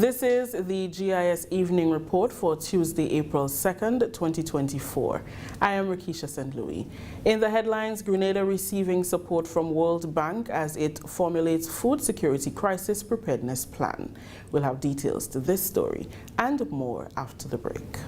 This is the GIS Evening Report for Tuesday, April 2nd, 2024. I am Rakisha St. Louis. In the headlines, Grenada receiving support from World Bank as it formulates food security crisis preparedness plan. We'll have details to this story and more after the break.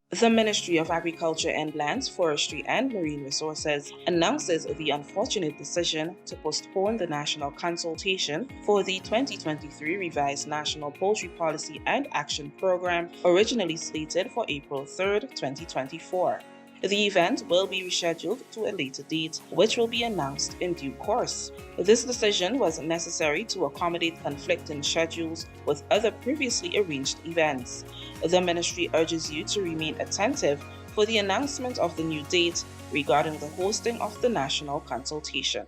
The Ministry of Agriculture and Lands, Forestry and Marine Resources announces the unfortunate decision to postpone the national consultation for the 2023 revised National Poultry Policy and Action Program, originally slated for April 3, 2024. The event will be rescheduled to a later date, which will be announced in due course. This decision was necessary to accommodate conflicting schedules with other previously arranged events. The ministry urges you to remain attentive for the announcement of the new date regarding the hosting of the national consultation.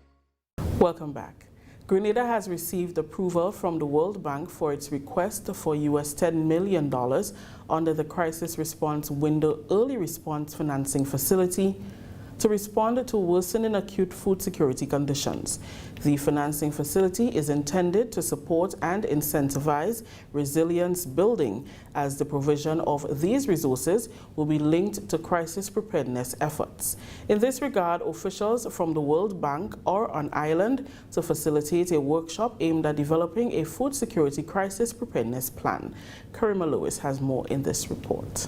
Welcome back. Grenada has received approval from the World Bank for its request for US $10 million under the Crisis Response Window Early Response Financing Facility to respond to worsening acute food security conditions. The financing facility is intended to support and incentivize resilience building, as the provision of these resources will be linked to crisis preparedness efforts. In this regard, officials from the World Bank are on island to facilitate a workshop aimed at developing a food security crisis preparedness plan. Karima Lewis has more in this report.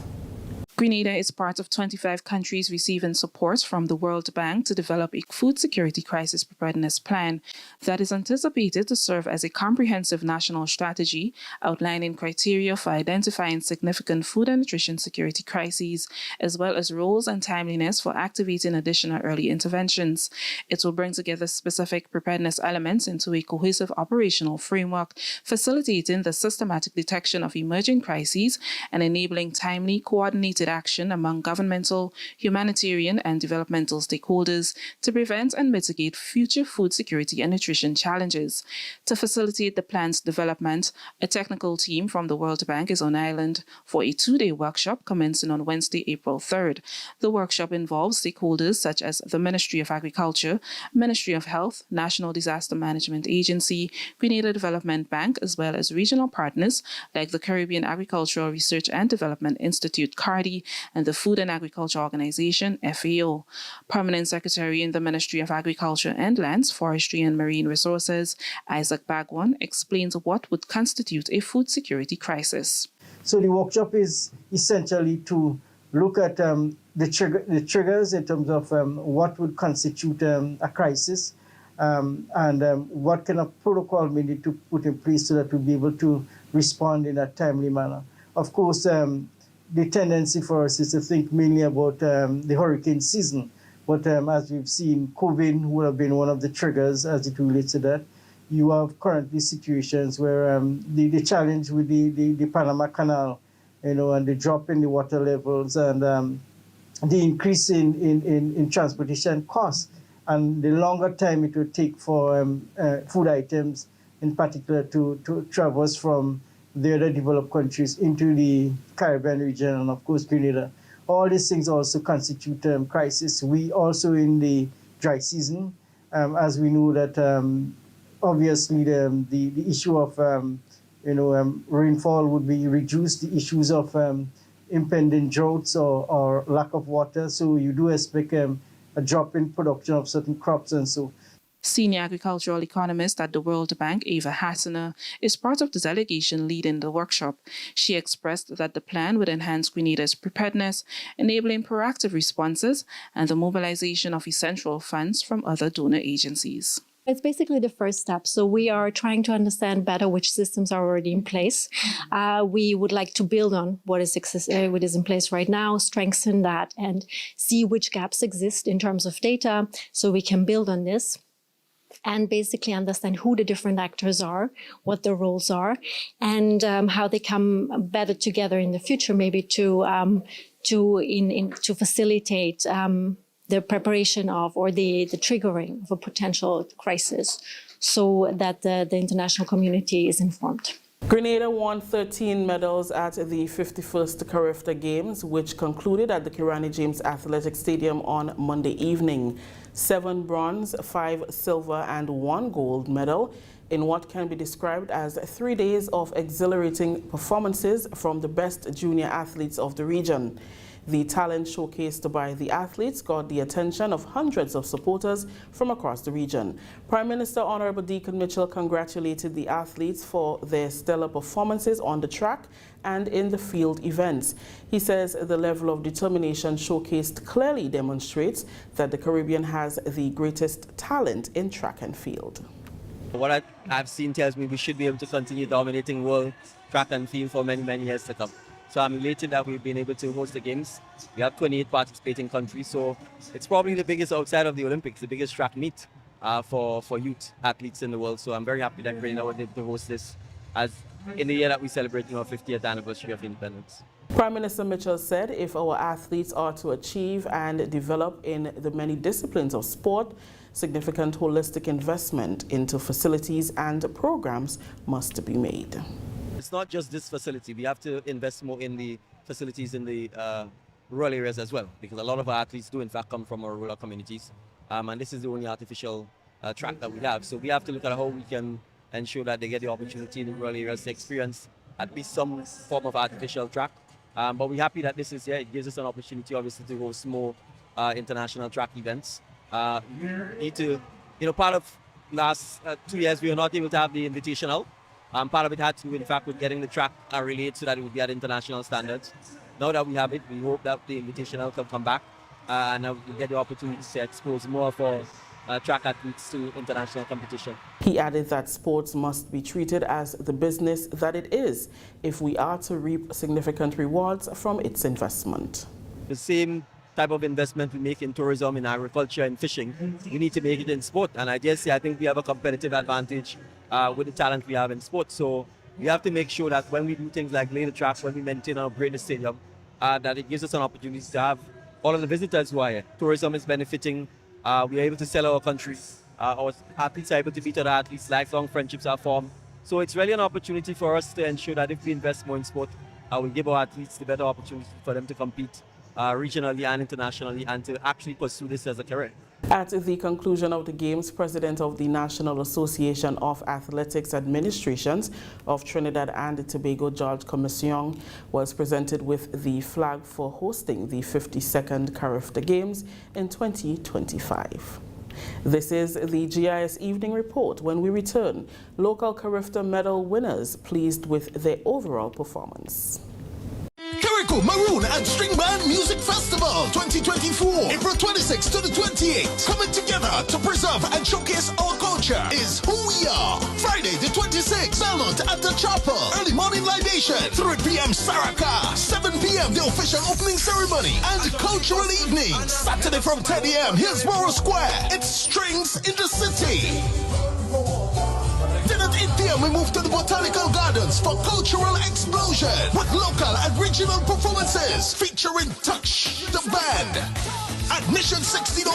Grenada is part of 25 countries receiving support from the World Bank to develop a food security crisis preparedness plan that is anticipated to serve as a comprehensive national strategy outlining criteria for identifying significant food and nutrition security crises, as well as roles and timeliness for activating additional early interventions. It will bring together specific preparedness elements into a cohesive operational framework, facilitating the systematic detection of emerging crises and enabling timely, coordinated action among governmental, humanitarian, and developmental stakeholders to prevent and mitigate future food security and nutrition challenges. To facilitate the plan's development, a technical team from the World Bank is on island for a two-day workshop commencing on Wednesday, April 3rd. The workshop involves stakeholders such as the Ministry of Agriculture, Ministry of Health, National Disaster Management Agency, Grenada Development Bank, as well as regional partners like the Caribbean Agricultural Research and Development Institute, CARDI, and the Food and Agriculture Organization, FAO. Permanent Secretary in the Ministry of Agriculture and Lands, Forestry and Marine Resources, Isaac Bagwan, explains what would constitute a food security crisis. So the workshop is essentially to look at the triggers in terms of what would constitute a crisis and what kind of protocol we need to put in place so that we'll be able to respond in a timely manner. Of course, the tendency for us is to think mainly about the hurricane season. But as we've seen, COVID would have been one of the triggers as it relates to that. You have currently situations where the challenge with the Panama Canal, and the drop in the water levels and the increase in transportation costs and the longer time it would take for food items in particular to traverse from the other developed countries into the Caribbean region and, of course, Grenada. All these things also constitute crisis. We also in the dry season, as we know that obviously the issue of rainfall would be reduced, the issues of impending droughts or lack of water. So you do expect a drop in production of certain crops and so. Senior agricultural economist at the World Bank, Eva Hassener, is part of the delegation leading the workshop. She expressed that the plan would enhance Grenada's preparedness, enabling proactive responses and the mobilization of essential funds from other donor agencies. It's basically the first step. So we are trying to understand better which systems are already in place. We would like to build on what is in place right now, strengthen that, and see which gaps exist in terms of data so we can build on this. And basically understand who the different actors are, what their roles are, and how they come better together in the future, maybe to facilitate the preparation of or the triggering of a potential crisis, so that the international community is informed. Grenada won 13 medals at the 51st Carifta Games, which concluded at the Kirani James Athletic Stadium on Monday evening. 7 bronze, 5 silver, and 1 gold medal in what can be described as 3 days of exhilarating performances from the best junior athletes of the region. The talent showcased by the athletes got the attention of hundreds of supporters from across the region. Prime Minister Honorable Deacon Mitchell congratulated the athletes for their stellar performances on the track and in the field events. He says the level of determination showcased clearly demonstrates that the Caribbean has the greatest talent in track and field. What I've seen tells me we should be able to continue dominating world track and field for many, many years to come. So I'm elated that we've been able to host the games. We have 28 participating countries, so it's probably the biggest outside of the Olympics, the biggest track meet for youth athletes in the world. So I'm very happy that Grenada was able to host this as in the year that we're celebrating our 50th anniversary of independence. Prime Minister Mitchell said if our athletes are to achieve and develop in the many disciplines of sport, significant holistic investment into facilities and programs must be made. It's not just this facility. We have to invest more in the facilities in the rural areas as well, because a lot of our athletes do in fact come from our rural communities. And this is the only artificial track that we have. So we have to look at how we can ensure that they get the opportunity in the rural areas to experience at least some form of artificial track. But we're happy that this is here. It gives us an opportunity obviously to host more international track events. Need to, part of last 2 years we were not able to have the invitational. Part of it had to do, in fact, with getting the track relayed so that it would be at international standards. Now that we have it, we hope that the invitational can come back and we'll get the opportunity to expose more of our track athletes to international competition. He added that sports must be treated as the business that it is if we are to reap significant rewards from its investment. The same type of investment we make in tourism, in agriculture and fishing, we need to make it in sport. And I think we have a competitive advantage with the talent we have in sports. So we have to make sure that when we do things like lay the track, when we maintain our upgrade the stadium, that it gives us an opportunity to have all of the visitors who are here. Tourism is benefiting. We are able to sell our country. Our athletes are able to meet other athletes. Lifelong friendships are formed. So it's really an opportunity for us to ensure that if we invest more in sport, we give our athletes the better opportunity for them to compete regionally and internationally and to actually pursue this as a career. At the conclusion of the Games, President of the National Association of Athletics Administrations of Trinidad and Tobago, George Commission, was presented with the flag for hosting the 52nd Carifta Games in 2025. This is the GIS Evening Report. When we return, local Carifta medal winners pleased with their overall performance. Carriacou Maroon and String Band Music Festival 2024, April 26th to the 28th. Coming together to preserve and showcase our culture is who we are. Friday the 26th, Belmont at the Chapel. Early morning libation, 3 p.m. Saraka, 7 p.m. the official opening ceremony and cultural evening. Saturday from 10 a.m. Hillsborough Square. It's Strings in the City. Then at 8 p.m. we move to the Botanical Gardens for cultural explosion with local and regional performances featuring Touch, the band. Admission $60.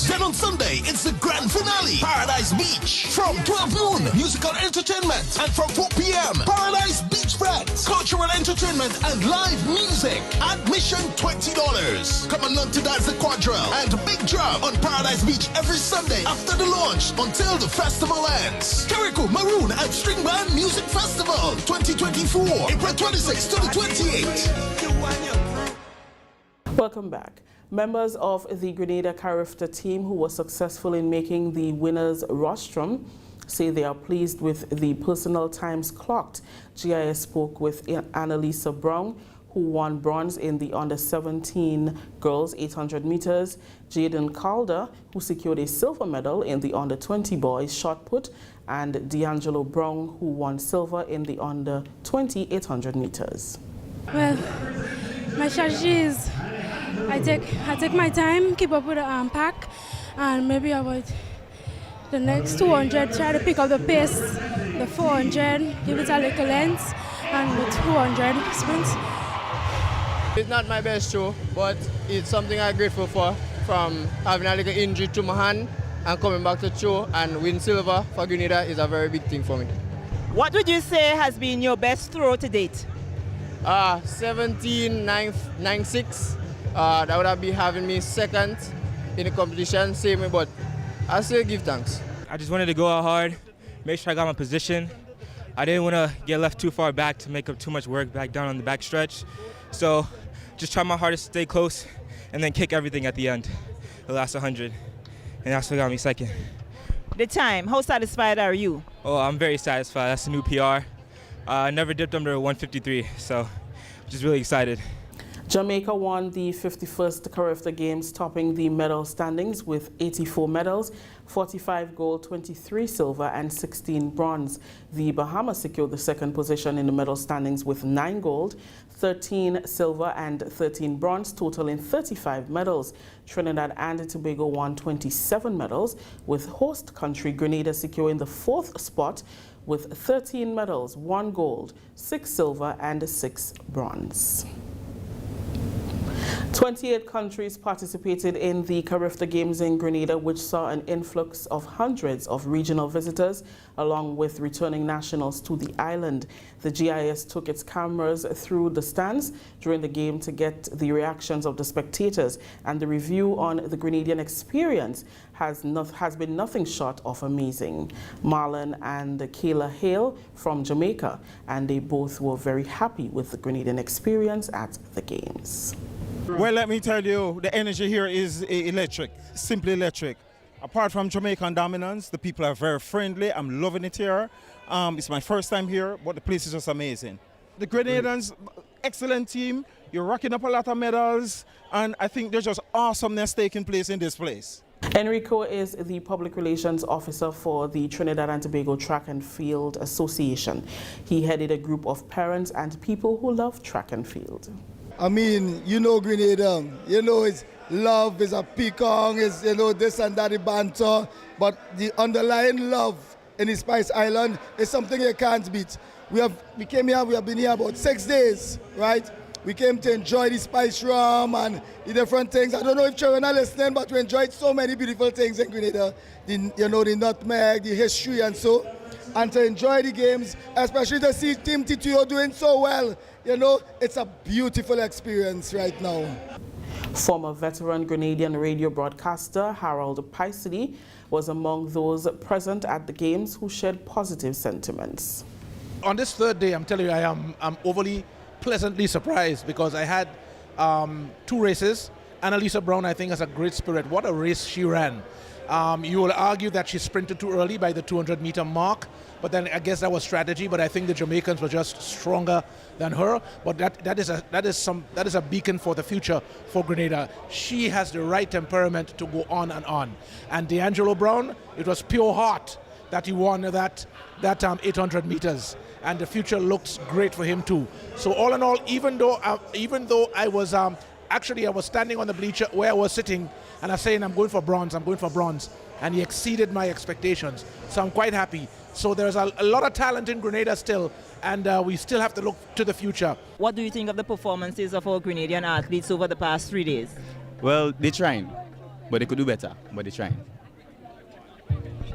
Then on Sunday, it's the grand finale, Paradise Beach. From 12 noon, musical entertainment. And from 4 p.m., Paradise Beach Friends, cultural entertainment and live music. Admission $20. Come along to dance the quadrille and big drum on Paradise Beach every Sunday after the launch until the festival ends. Carriacou Maroon and String Band Music Festival 2024, April 26th to the 28th. Welcome back. Members of the Grenada Carifta team who were successful in making the winner's rostrum say they are pleased with the personal times clocked. GIS spoke with Annalisa Brown, who won bronze in the under-17 girls 800 meters, Jaden Calder, who secured a silver medal in the under-20 boys shot put, and D'Angelo Brown, who won silver in the under-20 800 meters. Well, my strategy is I take my time, keep up with the pack, and maybe about the next 200 try to pick up the pace, the 400 give it a little length, and the 200 sprints. It's not my best show, but it's something I'm grateful for, from having a little injury to my hand and coming back to the show and win silver for Grenada is a very big thing for me. What would you say has been your best throw to date? 17.96. That would have been having me second in the competition, same way, but I still give thanks. I just wanted to go out hard, make sure I got my position. I didn't want to get left too far back to make up too much work back down on the back stretch. So just try my hardest to stay close and then kick everything at the end, the last 100. And that's what got me second. The time, how satisfied are you? Oh, I'm very satisfied. That's a new PR. I never dipped under 153, so just really excited. Jamaica won the 51st Carriacou Games, topping the medal standings with 84 medals, 45 gold, 23 silver and 16 bronze. The Bahamas secured the second position in the medal standings with 9 gold, 13 silver and 13 bronze, totaling 35 medals. Trinidad and Tobago won 27 medals, with host country Grenada securing the 4th spot with 13 medals, 1 gold, 6 silver and 6 bronze. 28 countries participated in the Carriacou Games in Grenada, which saw an influx of hundreds of regional visitors, along with returning nationals to the island. The GIS took its cameras through the stands during the game to get the reactions of the spectators, and the review on the Grenadian experience has been nothing short of amazing. Marlon and Kayla hail from Jamaica, and they both were very happy with the Grenadian experience at the Games. Well, let me tell you, the energy here is electric, simply electric. Apart from Jamaican dominance, the people are very friendly. I'm loving it here. It's my first time here, but the place is just amazing. The Grenadians, excellent team. You're racking up a lot of medals, and I think there's just awesomeness taking place in this place. Enrico is the Public Relations Officer for the Trinidad and Tobago Track and Field Association. He headed a group of parents and people who love track and field. I mean, you know Grenada, you know it's love, it's a peacock, it's, you know, this and that, the banter, but the underlying love in the Spice Island is something you can't beat. We came here, we have been here about 6 days, right? We came to enjoy the spice rum and the different things. I don't know if children are listening, but we enjoyed so many beautiful things in Grenada. You know, the nutmeg, the history and so. And to enjoy the games, especially to see Team TTO doing so well. You know, it's a beautiful experience right now. Former veteran Grenadian radio broadcaster Harold Paisley was among those present at the Games who shared positive sentiments. On this third day, I'm telling you, I'm overly pleasantly surprised because I had 2 races. Annalisa Brown, I think, has a great spirit. What a race she ran. You will argue that she sprinted too early by the 200-meter mark, but then I guess that was strategy. But I think the Jamaicans were just stronger than her. But that is a beacon for the future for Grenada. She has the right temperament to go on and on. And D'Angelo Brown, it was pure heart that he won that 800 meters, and the future looks great for him too. So all in all, even though I was actually I was standing on the bleacher where I was sitting, and I was saying I'm going for bronze, and he exceeded my expectations. So I'm quite happy. So there's a lot of talent in Grenada still, and we still have to look to the future. What do you think of the performances of our Grenadian athletes over the past 3 days? Well, they're trying, but they could do better, but they're trying.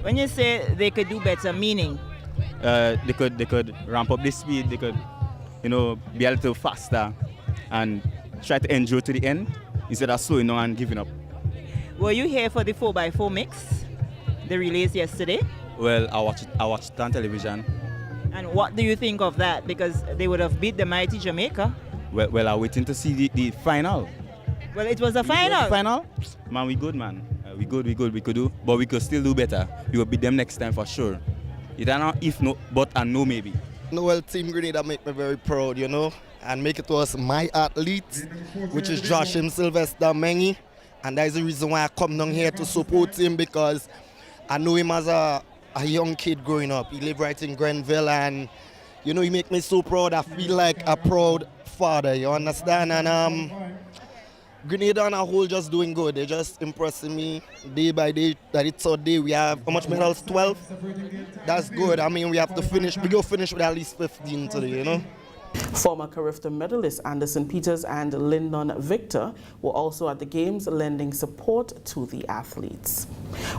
When you say they could do better, meaning? They could ramp up the speed, they could, you know, be a little faster and try to endure to the end instead of slowing down and giving up. Were you here for the 4x4 mix, the relays yesterday? Well, I watched it on television. And what do you think of that? Because they would have beat the mighty Jamaica. Well, I'm waiting to see the final. Well, it was a final. Final? Man, we good, man. We good. We could do, but we could still do better. We will beat them next time for sure. It are not if no, but and no maybe. No, well, Team Grenada make me very proud, you know, and make it was my athlete, which is Joshim Sylvester Mengi, and that is the reason why I come down here to support him, because I know him as a young kid growing up. He lived right in Grenville, and you know, he make me so proud. I feel like a proud father, you understand? And Grenada on a whole just doing good. They're just impressing me day by day. That it's our day. We have how much medals? 12. That's good. I mean, we have to finish. We go finish with at least 15 today, you know. Former Carriacou medalists Anderson Peters and Lyndon Victor were also at the Games, lending support to the athletes.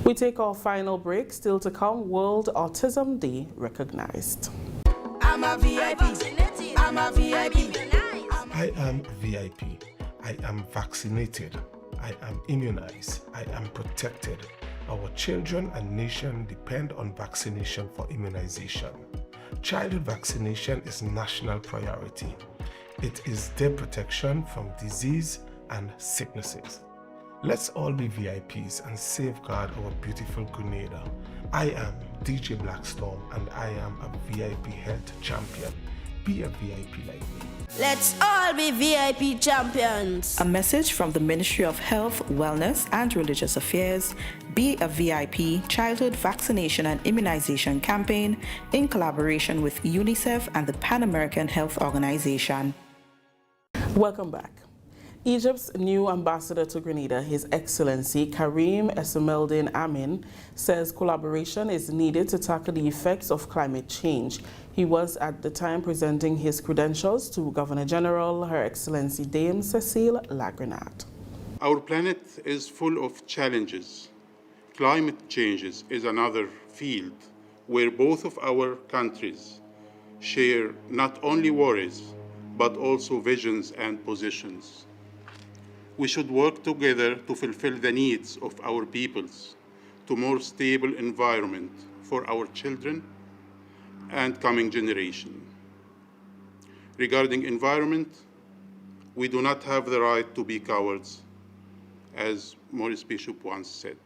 We take our final break. Still to come, World Autism Day recognized. I'm a VIP. I'm a VIP. I am VIP. I am vaccinated. I am immunized. I am protected. Our children and nation depend on vaccination for immunization. Childhood vaccination is national priority. It is their protection from disease and sicknesses. Let's all be VIPs and safeguard our beautiful Grenada. I am DJ Blackstorm and I am a VIP health champion. Be a VIP like me. Let's all be VIP champions. A message from the Ministry of Health, Wellness and Religious Affairs, Be a VIP Childhood Vaccination and Immunization Campaign in collaboration with UNICEF and the Pan American Health Organization. Welcome back. Egypt's new ambassador to Grenada, His Excellency Karim Esmeldin Amin, says collaboration is needed to tackle the effects of climate change. He was at the time presenting his credentials to Governor General, Her Excellency Dame Cecile Lagrenade. Our planet is full of challenges. Climate changes is another field where both of our countries share not only worries, but also visions and positions. We should work together to fulfill the needs of our peoples, to more stable environment for our children and coming generation. Regarding environment, we do not have the right to be cowards, as Maurice Bishop once said.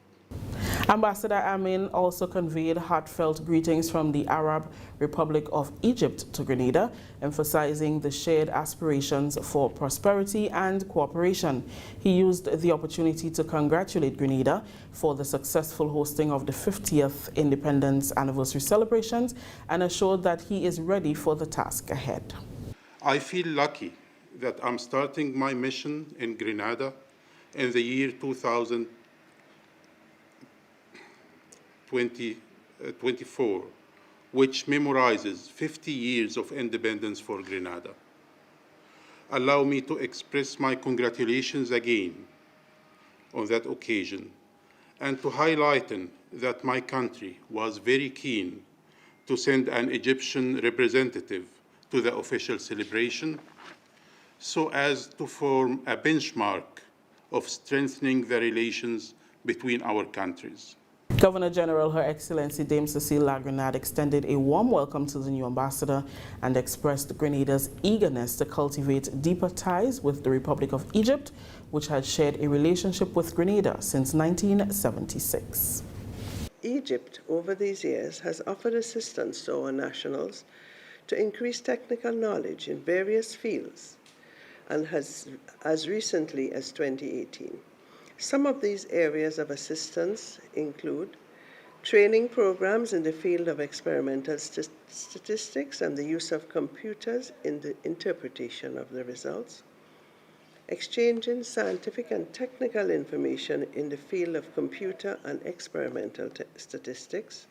Ambassador Amin also conveyed heartfelt greetings from the Arab Republic of Egypt to Grenada, emphasizing the shared aspirations for prosperity and cooperation. He used the opportunity to congratulate Grenada for the successful hosting of the 50th Independence Anniversary celebrations and assured that he is ready for the task ahead. I feel lucky that I'm starting my mission in Grenada in the year 2024, which memorizes 50 years of independence for Grenada. Allow me to express my congratulations again on that occasion and to highlight that my country was very keen to send an Egyptian representative to the official celebration so as to form a benchmark of strengthening the relations between our countries. Governor General, Her Excellency Dame Cecile Lagrenade extended a warm welcome to the new ambassador and expressed Grenada's eagerness to cultivate deeper ties with the Republic of Egypt, which had shared a relationship with Grenada since 1976. Egypt, over these years, has offered assistance to our nationals to increase technical knowledge in various fields, and has as recently as 2018. Some of these areas of assistance include training programs in the field of experimental statistics and the use of computers in the interpretation of the results, exchanging scientific and technical information in the field of computer and experimental statistics,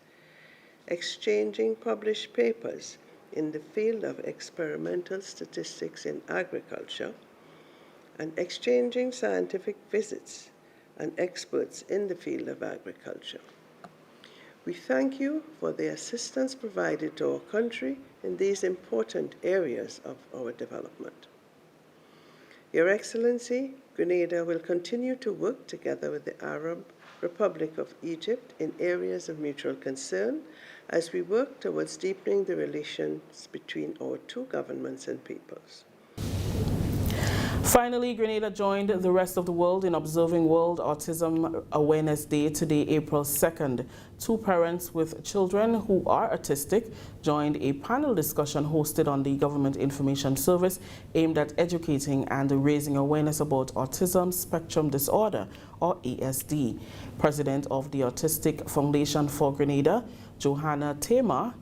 exchanging published papers in the field of experimental statistics in agriculture, and exchanging scientific visits and experts in the field of agriculture. We thank you for the assistance provided to our country in these important areas of our development. Your Excellency, Grenada will continue to work together with the Arab Republic of Egypt in areas of mutual concern as we work towards deepening the relations between our two governments and peoples. Finally, Grenada joined the rest of the world in observing World Autism Awareness Day today, April 2nd. Two parents with children who are autistic joined a panel discussion hosted on the Government Information Service aimed at educating and raising awareness about autism spectrum disorder, or ASD. President of the Autistic Foundation for Grenada, Johanna Tema,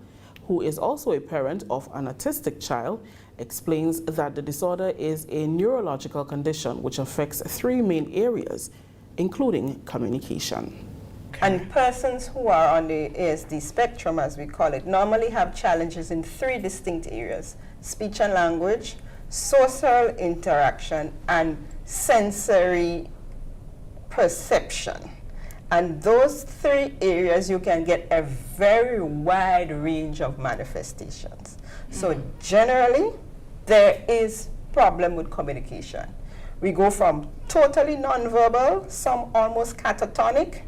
who is also a parent of an autistic child, explains that the disorder is a neurological condition which affects three main areas, including communication. And persons who are on the ASD spectrum, as we call it, normally have challenges in three distinct areas: speech and language, social interaction, and sensory perception. And those three areas, you can get a very wide range of manifestations. So generally, there is problem with communication. We go from totally nonverbal, some almost catatonic,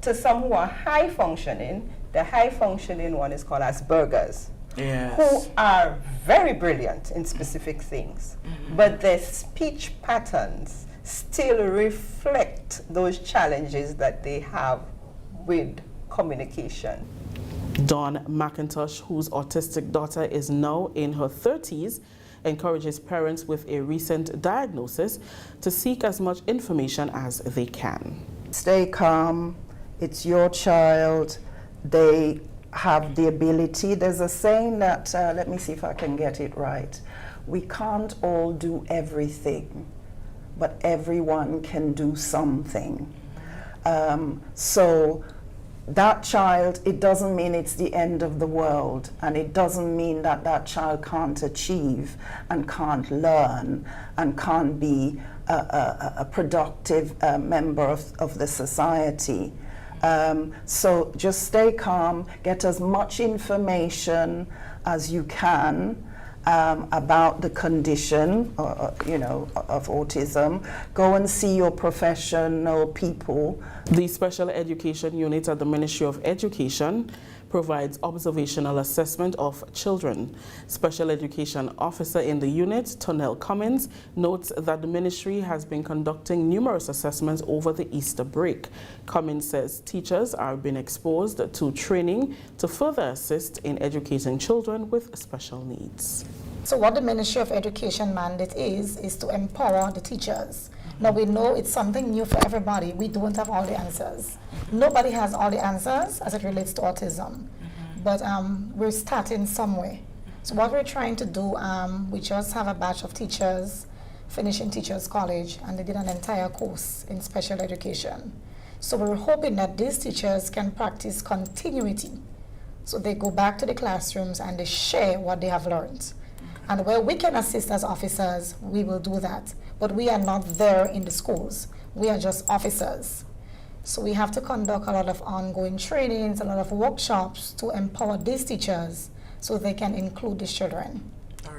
to some who are high functioning, the high functioning one is called Asperger's, who are very brilliant in specific things, but their speech patterns still reflect those challenges that they have with communication. Dawn McIntosh, whose autistic daughter is now in her 30s, encourages parents with a recent diagnosis to seek as much information as they can. Stay calm. It's your child. They have the ability. There's a saying that, let me see if I can get it right. We can't all do everything, but everyone can do something. So that child, it doesn't mean it's the end of the world, and it doesn't mean that that child can't achieve and can't learn and can't be a productive member of the society. So just stay calm, get as much information as you can about the condition, of autism. Go and see your professional people. The Special Education Unit at the Ministry of Education provides observational assessment of children. Special Education Officer in the unit, Tonell Cummins, notes that the ministry has been conducting numerous assessments over the Easter break. Cummins says teachers are being exposed to training to further assist in educating children with special needs. So what the Ministry of Education mandate is to empower the teachers. Now we know it's something new for everybody. We don't have all the answers. Nobody has all the answers as it relates to autism, but we're starting somewhere. So what we're trying to do, we just have a batch of teachers finishing Teachers College, and they did an entire course in special education. So we're hoping that these teachers can practice continuity. So they go back to the classrooms and they share what they have learned. And where we can assist as officers, we will do that. But we are not there in the schools. We are just officers. So we have to conduct a lot of ongoing trainings, a lot of workshops to empower these teachers so they can include these children.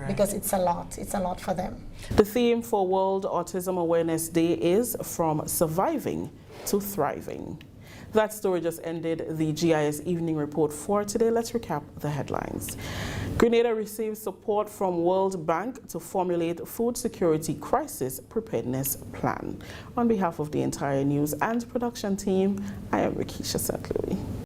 Because it's a lot for them. The theme for World Autism Awareness Day is From Surviving to Thriving. That story just ended the GIS Evening Report for today. Let's recap the headlines. Grenada receives support from World Bank to formulate food security crisis preparedness plan. On behalf of the entire news and production team, I am Rikisha St. Louis.